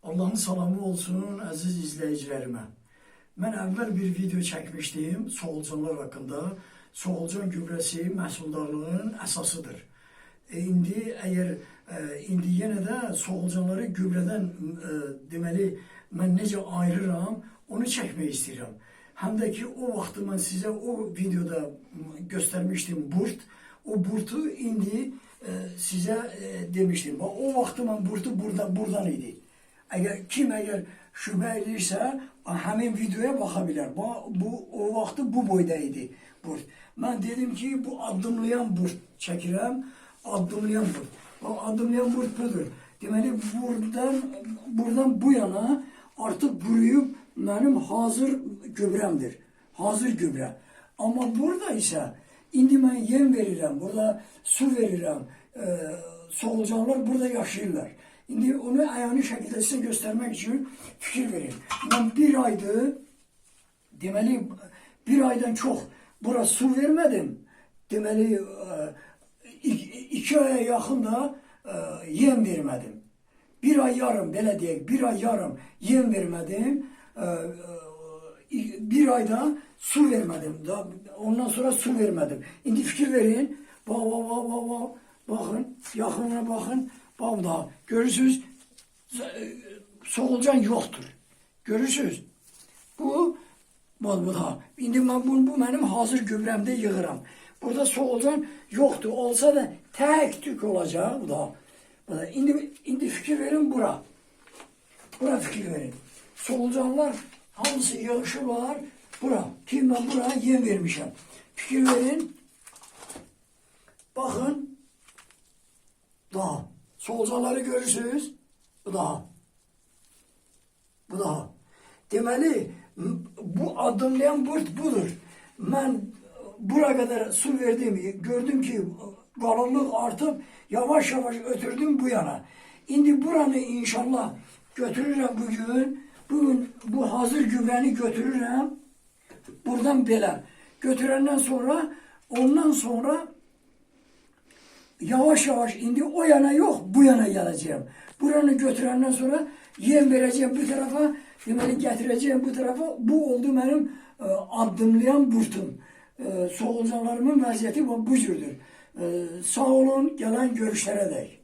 Allah'ın salamı olsun əziz izləyicilərimə. Mən əvvəl bir video çəkmişdim soğulcanlar haqqında. Soğulcan gübrəsi məhsuldarlığın əsasıdır. İndi yenə də soğulcanları gübrədən deməli mən necə ayırıram, onu çəkmək istəyirəm. Həm də ki o vaxtı mən sizə o videoda göstərmişdim burt. O burtu indi sizə demişdim. O vaxtı mən burtu buradan idi. Kim əgər şübhə edirsə, həmin videoya baxa bilər. O vaxtı bu boyda idi burt. Mən dedim ki, bu addımlayan burt çəkirəm. Addımlayan burt. Addımlayan burt budur. Deməli, buradan bu yana artıq quruyub mənim hazır gübrəmdir. Hazır gübrə. Amma burada isə indi mən yem verirəm, burada su verirəm. Soğulcanlar burada yaşayırlar. İndi onu əyani şəkildə sizə göstərmək üçün fikir verin. Mən bir aydır, deməli, bir aydan çox bura su vermədim. Deməli, 2 aya yaxın da yem vermədim. Bir ay yarım, belə deyək, bir ay yarım yem vermədim. Bir ayda su vermədim. Ondan sonra su vermədim. İndi fikir verin. Baxın, yaxınına baxın. Burada görürsünüz, soğulcan yoktur. Görürsünüz. Bu da. İndi bu mənim hazır gübrəmdə yığıram. Burada soğulcan yoktur. Olsa da tek tük olacaq. Bu da. İndi fikir verin bura. Bura fikir verin. Soğulcanlar hamısı yığışırlar. Bura. Ki mən buraya yem vermişəm. Fikir verin. Bakın. Daha. Soğulcanları görürsünüz. Bu daha. Bu daha. Deməli, bu adımlayan burt budur. Mən bura kadar su verdim. Gördüm ki qalınlıq artıb yavaş yavaş ötürdüm bu yana. İndi buranı inşallah götürürəm bugün. Bugün bu hazır gübrəni götürürəm. Buradan belə. Götürəndən sonra ondan sonra yavaş yavaş indi o yana yok bu yana geleceğim. Buranı götürenden sonra yem vereceğim bu tarafa. Deməli getireceğim bu tarafa. Bu oldu benim addımlayan burtum. Soğulcanlarımın vəziyyəti bu cürdür. Sağ olun, gelen görüşlərə dək.